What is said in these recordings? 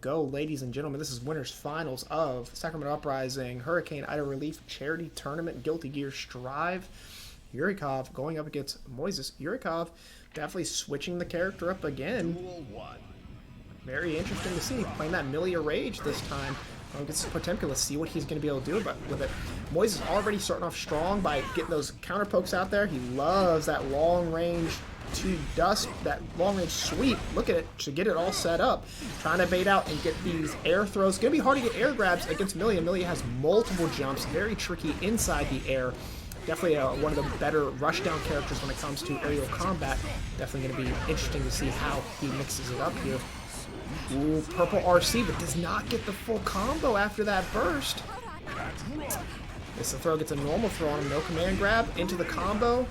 Go, ladies and gentlemen, this is winners finals of Sacramento Uprising Hurricane Ida Relief Charity Tournament Guilty Gear Strive. Yurikov going up against Moises. Yurikov definitely switching the character up again. Very interesting to see. Playing that Millia Rage this time. Against Potemkin. Let's see what he's going to be able to do with it. Moises already starting off strong by getting those counter pokes out there. He loves that long range to dust, that long range sweep. Look at it to get it all set up. Trying to bait out and get these air throws. Going to be hard to get air grabs against Millia. Millia has multiple jumps. Very tricky inside the air. Definitely one of the better rushdown characters when it comes to aerial combat. Definitely going to be interesting to see how he mixes it up here. Ooh, purple RC, but does not get the full combo after that burst. This throw gets a normal throw on him, no command grab, into the combo.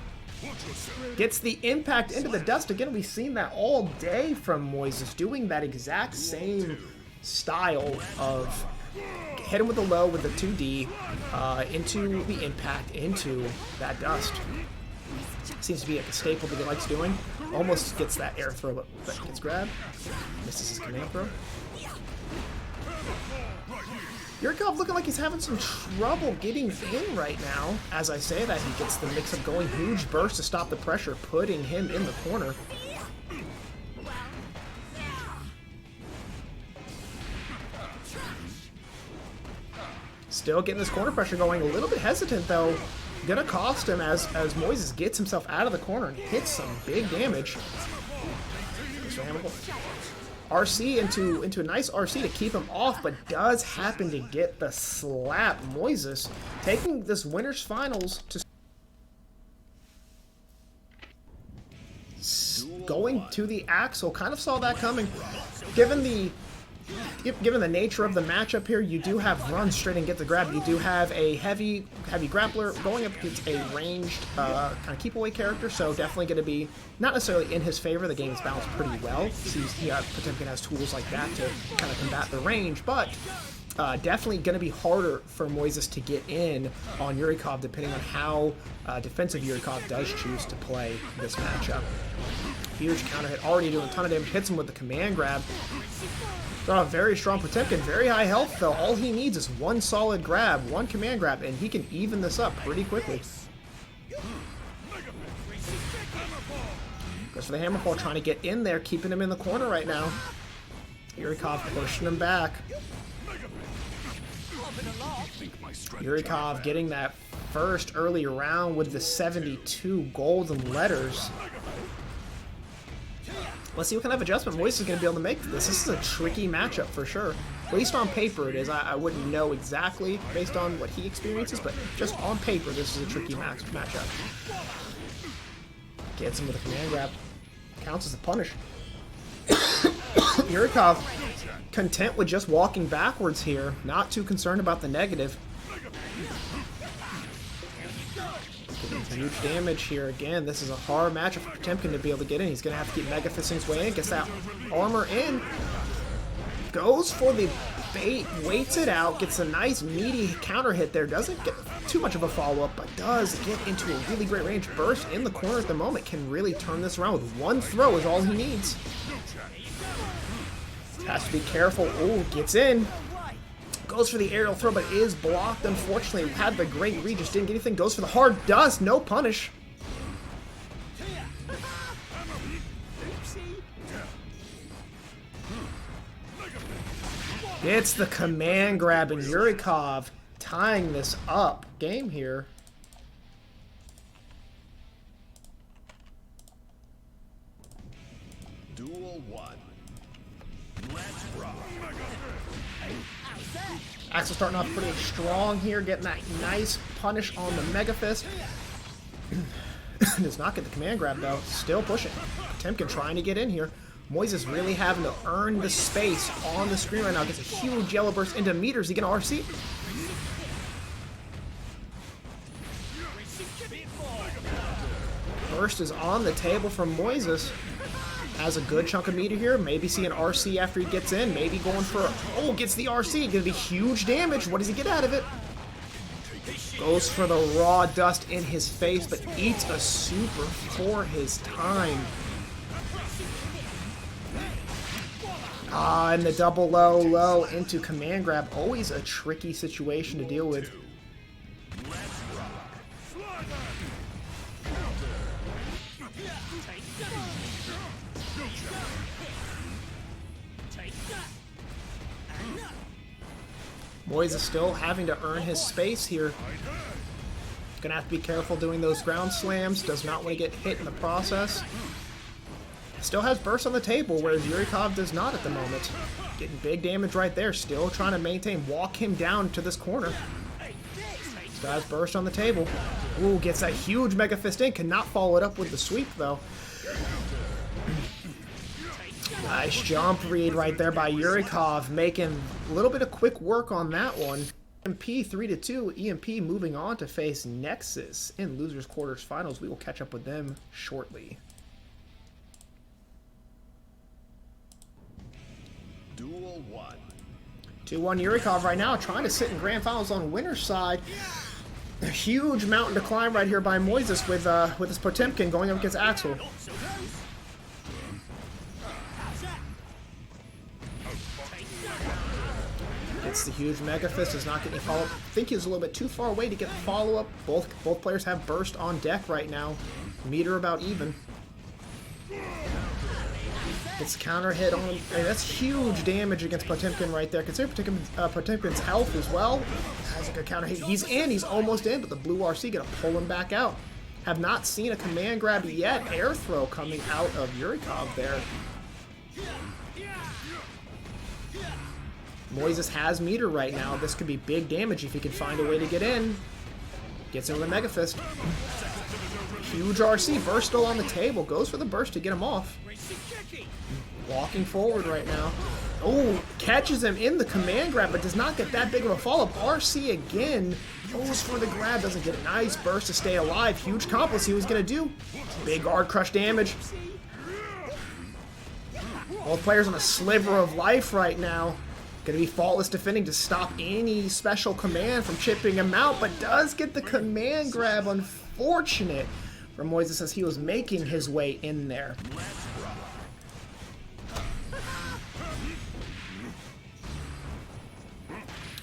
Gets the impact into the dust. Again, we've seen that all day from Moises, doing that exact same style of hit him with the low with the 2D into the impact, into that dust. Seems to be like a staple that he likes doing. Almost gets that air throw, but gets grabbed. Misses his command throw. Yurikov looking like he's having some trouble getting in right now. As I say that, he gets the mix-up going. Huge burst to stop the pressure, putting him in the corner. Still getting this corner pressure going. A little bit hesitant, though. Gonna cost him as Moises gets himself out of the corner and hits some big damage. RC into a nice RC to keep him off, but does happen to get the slap. Moises taking this winners finals to going to the axle. Kind of saw that coming. Given the nature of the matchup here, you do have run straight and get the grab. You do have a heavy grappler going up against a ranged kind of keep away character, so definitely going to be not necessarily in his favor. The game is balanced pretty well. Potemkin has tools like that to kind of combat the range, but definitely going to be harder for Moises to get in on Yurikov, depending on how defensive Yurikov does choose to play this matchup. Huge counter hit, already doing a ton of damage. Hits him with the command grab. Very strong Potemkin, very high health though. All he needs is one solid grab, one command grab, and he can even this up pretty quickly. Goes for the hammerfall, trying to get in there, keeping him in the corner right now. Yurikov pushing him back. Yurikov getting that first early round with the 72 golden letters. Let's see what kind of adjustment Moises is going to be able to make for this. This is a tricky matchup for sure. At least on paper it is. I wouldn't know exactly based on what he experiences, but just on paper this is a tricky matchup. Gets him with a command grab. Counts as a punish. Yurikov content with just walking backwards here. Not too concerned about the negative. Huge damage here again. This is a hard matchup for Potemkin to be able to get in. He's going to have to keep Mega Fisting his way in. Gets that armor in. Goes for the bait. Waits it out. Gets a nice meaty counter hit there. Doesn't get too much of a follow-up, but does get into a really great range. Burst in the corner at the moment. Can really turn this around with one throw is all he needs. Has to be careful. Oh, gets in. Goes for the aerial throw, but is blocked. Unfortunately, had the great read, just didn't get anything. Goes for the hard dust, no punish. It's the command grab, and Yurikov tying this up. Game here. Duel 1. Let's rock. Axel starting off pretty strong here, getting that nice punish on the Mega Fist. Does not get the command grab though. Still pushing. Potemkin trying to get in here. Moises really having to earn the space on the screen right now. Gets a huge yellow burst into meters. He gonna RC. Burst is on the table from Moises. Has a good chunk of meter here. Maybe see an RC after he gets in. Maybe going for oh, gets the RC. Gonna be huge damage. What does he get out of it? Goes for the raw dust in his face, but eats a super for his time. Ah, and the double low into command grab. Always a tricky situation to deal with. Moises still having to earn his space here. Gonna have to be careful doing those ground slams. Does not want to get hit in the process. Still has burst on the table, whereas Yurikov does not at the moment. Getting big damage right there. Still trying to maintain, walk him down to this corner. Still has burst on the table. Ooh, gets that huge Mega Fist in. Cannot follow it up with the sweep, though. Nice jump read right there by Yurikov, making a little bit of quick work on that one. EMP 3-2. EMP moving on to face Nexus in losers quarters finals. We will catch up with them shortly. Duel 1. 2-1 Yurikov right now, trying to sit in grand finals on winner's side. A huge mountain to climb right here by Moises with his Potemkin going up against Axel. Gets the huge Mega Fist, does not get any follow-up. I think he's a little bit too far away to get the follow-up. Both players have burst on deck right now. Meter about even. Gets counter hit on him. Hey, that's huge damage against Potemkin right there. Consider Potemkin's health as well. Has a good counter hit. He's in, he's almost in, but the blue RC gonna pull him back out. Have not seen a command grab yet. Air throw coming out of Yurikov there. Moises has meter right now. This could be big damage if he can find a way to get in. Gets in with a Mega Fist. Huge RC. Burst still on the table. Goes for the burst to get him off. Walking forward right now. Oh, catches him in the command grab, but does not get that big of a follow-up. RC again. Goes for the grab. Doesn't get a nice burst to stay alive. Huge combo. See what he's going to do. Big guard crush damage. Both players on a sliver of life right now. Going to be faultless defending to stop any special command from chipping him out, but does get the command grab. Unfortunate for Moises as he was making his way in there.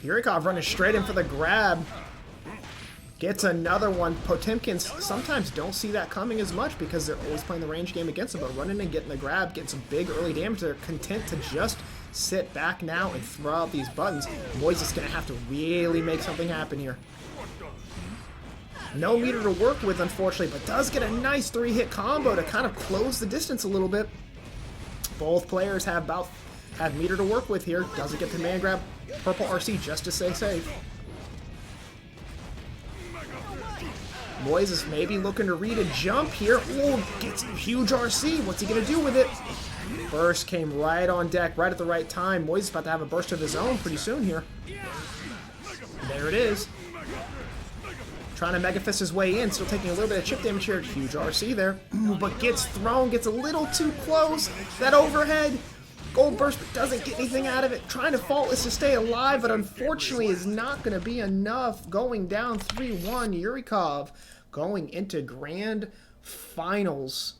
Yurikov running straight in for the grab. Gets another one. Potemkins sometimes don't see that coming as much because they're always playing the range game against them, but running and getting the grab, getting some big early damage. They're content to just sit back now and throw out these buttons. Moises is going to have to really make something happen here. No meter to work with, unfortunately, but does get a nice 3-hit combo to kind of close the distance a little bit. Both players have meter to work with here. Doesn't get the man grab. Purple RC just to stay safe. Moises maybe looking to read a jump here. Oh, gets a huge RC. What's he going to do with it? Burst came right on deck, right at the right time. Moises about to have a burst of his own pretty soon here. There it is. Trying to Mega Fist his way in, still taking a little bit of chip damage here. Huge RC there. Ooh, but gets thrown, gets a little too close. That overhead. Gold burst, but doesn't get anything out of it. Trying to faultless to stay alive, but unfortunately is not going to be enough. Going down 3-1, Yurikov going into grand finals.